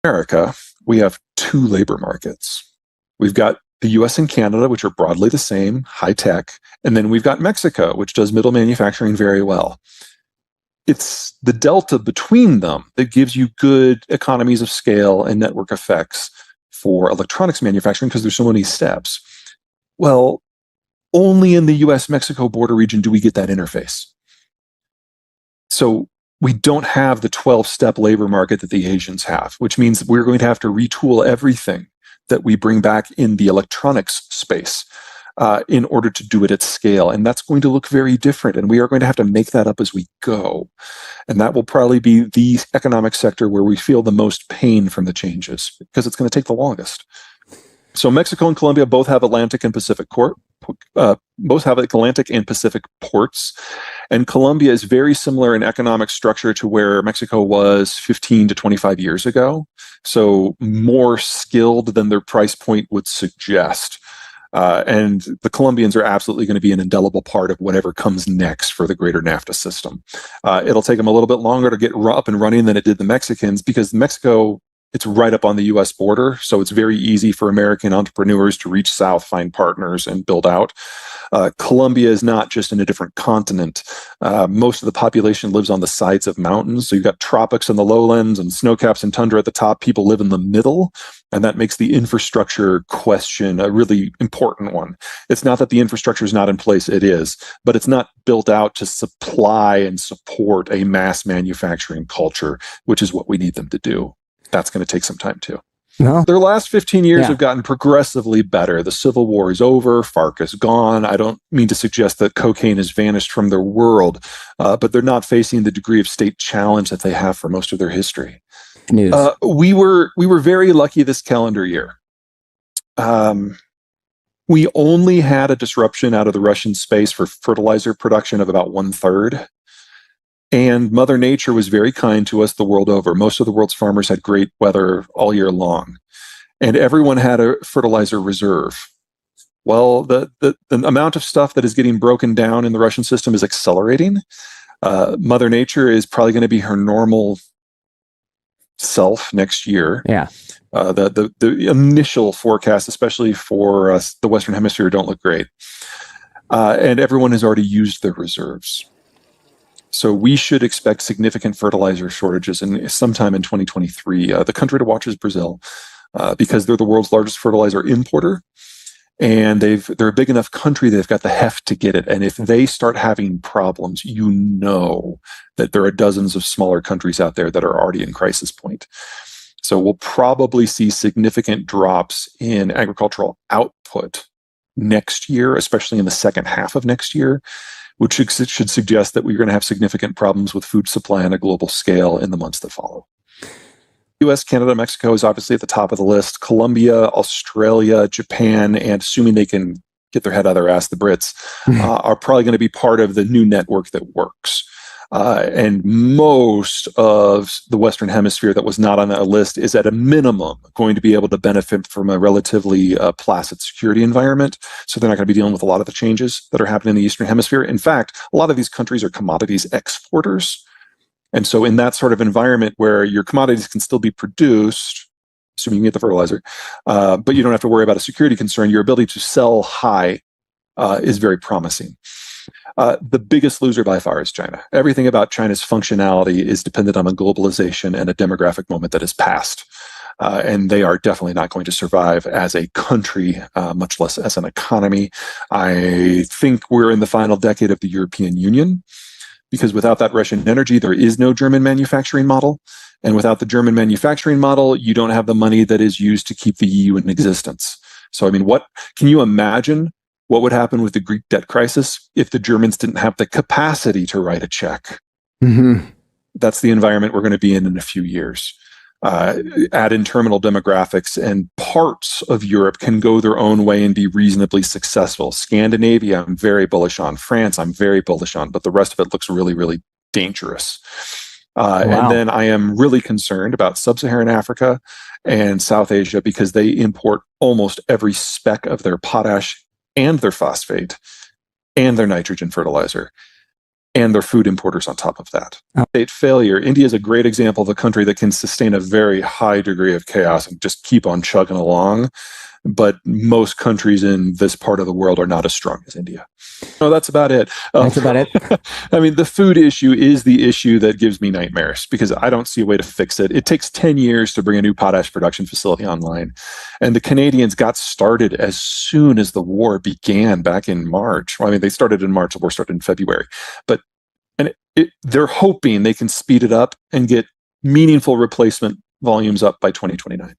America, we have two labor markets. We've got the US and Canada, which are broadly the same, high tech, and then we've got Mexico, which does middle manufacturing very well. It's the delta between them that gives you good economies of scale and network effects for electronics manufacturing because there's so many steps. Well, only in the US-Mexico border region do we get that interface. So we don't have the 12-step labor market that the Asians have, which means we're going to have to retool everything that we bring back in the electronics space in order to do it at scale. And that's going to look very different. And we are going to have to make that up as we go. And that will probably be the economic sector where we feel the most pain from the changes because it's going to take the longest. So Mexico and Colombia both have Atlantic and Pacific ports, and Colombia is very similar in economic structure to where Mexico was 15 to 25 years ago. So more skilled than their price point would suggest. And the Colombians are absolutely going to be an indelible part of whatever comes next for the greater NAFTA system. It'll take them a little bit longer to get up and running than it did the Mexicans because Mexico, it's right up on the US border. So it's very easy for American entrepreneurs to reach south, find partners, and build out. Colombia is not just in a different continent. Most of the population lives on the sides of mountains. So you've got tropics in the lowlands and snowcaps and tundra at the top. People live in the middle. And that makes the infrastructure question a really important one. It's not that the infrastructure is not in place, it is, but it's not built out to supply and support a mass manufacturing culture, which is what we need them to do. That's going to take some time too. No. Their last 15 years have gotten progressively better. The Civil War is over. FARC is gone. I don't mean to suggest that cocaine has vanished from their world, but they're not facing the degree of state challenge that they have for most of their history. News. We were very lucky this calendar year. We only had a disruption out of the Russian space for fertilizer production of about 1/3. And Mother Nature was very kind to us the world over. Most of the world's farmers had great weather all year long. And everyone had a fertilizer reserve. Well, the amount of stuff that is getting broken down in the Russian system is accelerating. Mother Nature is probably going to be her normal self next year. Yeah. The initial forecast, especially for the Western Hemisphere, don't look great. And everyone has already used their reserves. So we should expect significant fertilizer shortages sometime in 2023. The country to watch is Brazil, because they're the world's largest fertilizer importer. And they're a big enough country, they've got the heft to get it. And if they start having problems, you know that there are dozens of smaller countries out there that are already in crisis point. So we'll probably see significant drops in agricultural output next year, especially in the second half of next year, which should suggest that we're going to have significant problems with food supply on a global scale in the months that follow. US, Canada, Mexico is obviously at the top of the list. Colombia, Australia, Japan, and assuming they can get their head out of their ass, the Brits, are probably going to be part of the new network that works. And most of the Western Hemisphere that was not on that list is at a minimum going to be able to benefit from a relatively placid security environment. So they're not going to be dealing with a lot of the changes that are happening in the Eastern Hemisphere. In fact, a lot of these countries are commodities exporters. And so in that sort of environment where your commodities can still be produced, assuming you get the fertilizer, but you don't have to worry about a security concern, your ability to sell high is very promising. The biggest loser by far is China. Everything about China's functionality is dependent on a globalization and a demographic moment that has passed. And they are definitely not going to survive as a country, much less as an economy. I think we're in the final decade of the European Union, because without that Russian energy, there is no German manufacturing model. And without the German manufacturing model, you don't have the money that is used to keep the EU in existence. So, I mean, what can you imagine what would happen with the Greek debt crisis if the Germans didn't have the capacity to write a check? Mm-hmm. That's the environment we're going to be in a few years. Add in terminal demographics, and parts of Europe can go their own way and be reasonably successful. Scandinavia, I'm very bullish on. France, I'm very bullish on, but the rest of it looks really, really dangerous. Wow. And then I am really concerned about Sub-Saharan Africa and South Asia, because they import almost every speck of their potash and their phosphate and their nitrogen fertilizer. and they're food importers on top of that. State failure. India is a great example of a country that can sustain a very high degree of chaos and just keep on chugging along. But most countries in this part of the world are not as strong as India. No, that's about it. That's about it. I mean, the food issue is the issue that gives me nightmares because I don't see a way to fix it. It takes 10 years to bring a new potash production facility online. And the Canadians got started as soon as the war began back in March. Well, I mean, they started in March, the war started in February. But they're hoping they can speed it up and get meaningful replacement volumes up by 2029.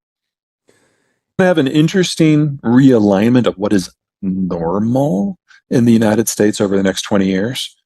We have an interesting realignment of what is normal in the United States over the next 20 years,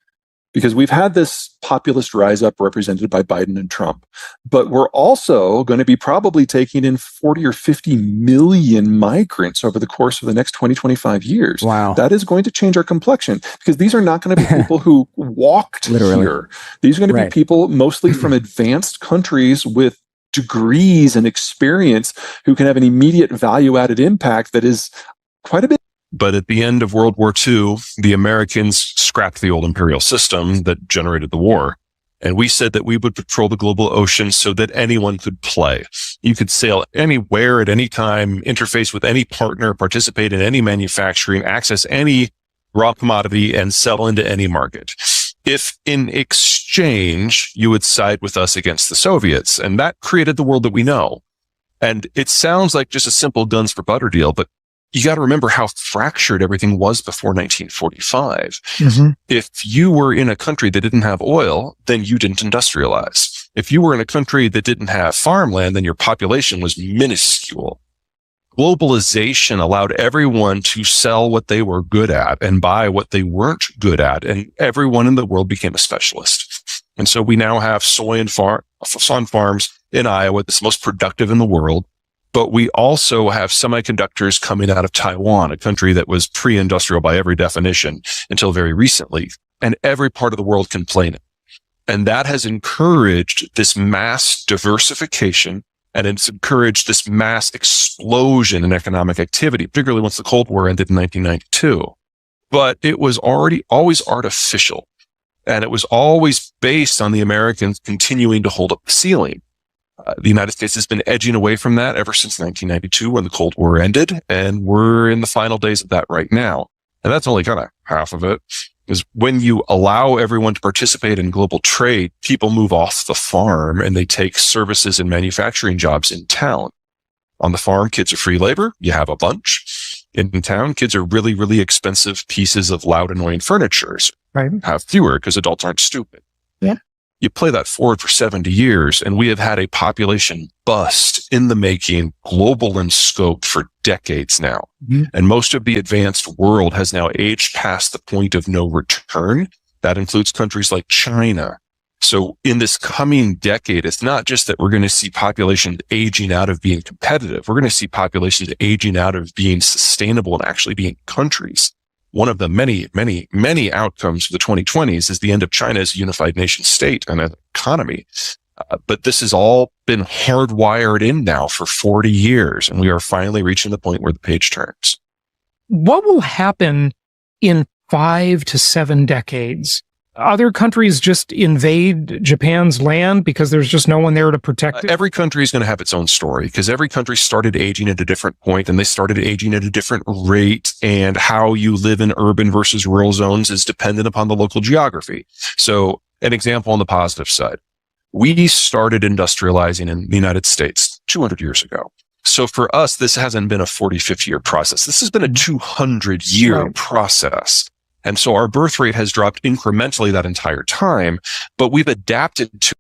because we've had this populist rise up represented by Biden and Trump, but we're also going to be probably taking in 40 or 50 million migrants over the course of the next 20, 25 years. Wow. That is going to change our complexion because these are not going to be people who walked here. These are going to be people mostly from advanced countries with degrees and experience who can have an immediate value-added impact that is quite a bit. But at the end of World War II, the Americans scrapped the old imperial system that generated the war. And we said that we would patrol the global ocean so that anyone could play. You could sail anywhere at any time, interface with any partner, participate in any manufacturing, access any raw commodity, and sell into any market. If in exchange, you would side with us against the Soviets. And that created the world that we know. And it sounds like just a simple guns for butter deal, but you got to remember how fractured everything was before 1945. Mm-hmm. If you were in a country that didn't have oil, then you didn't industrialize. If you were in a country that didn't have farmland, then your population was minuscule. Globalization allowed everyone to sell what they were good at and buy what they weren't good at, and everyone in the world became a specialist. And so we now have soy and sun farms in Iowa that's most productive in the world. But we also have semiconductors coming out of Taiwan, a country that was pre-industrial by every definition until very recently. And every part of the world can play in it. And that has encouraged this mass diversification, and it's encouraged this mass explosion in economic activity, particularly once the Cold War ended in 1992. But it was always artificial. And it was always based on the Americans continuing to hold up the ceiling. The United States has been edging away from that ever since 1992 when the Cold War ended, and we're in the final days of that right now. And that's only kind of half of it, is when you allow everyone to participate in global trade, people move off the farm and they take services and manufacturing jobs in town. On the farm, kids are free labor. You have a bunch. In town, kids are really, really expensive pieces of loud, annoying furniture. Right. Have fewer because adults aren't stupid. Yeah. You play that forward for 70 years, and we have had a population bust in the making, global in scope for decades now. Mm-hmm. And most of the advanced world has now aged past the point of no return. That includes countries like China. So in this coming decade, it's not just that we're going to see populations aging out of being competitive. We're going to see populations aging out of being sustainable and actually being countries. One of the many, many, many outcomes of the 2020s is the end of China's unified nation state and economy. But this has all been hardwired in now for 40 years, and we are finally reaching the point where the page turns. What will happen in 5 to 7 decades? Other countries just invade Japan's land because there's just no one there to protect it? Every country is going to have its own story because every country started aging at a different point, and they started aging at a different rate, and how you live in urban versus rural zones is dependent upon the local geography. So an example on the positive side, we started industrializing in the United States 200 years ago. So for us, this hasn't been a 40, 50-year process. This has been a 200-year process. And so our birth rate has dropped incrementally that entire time, but we've adapted to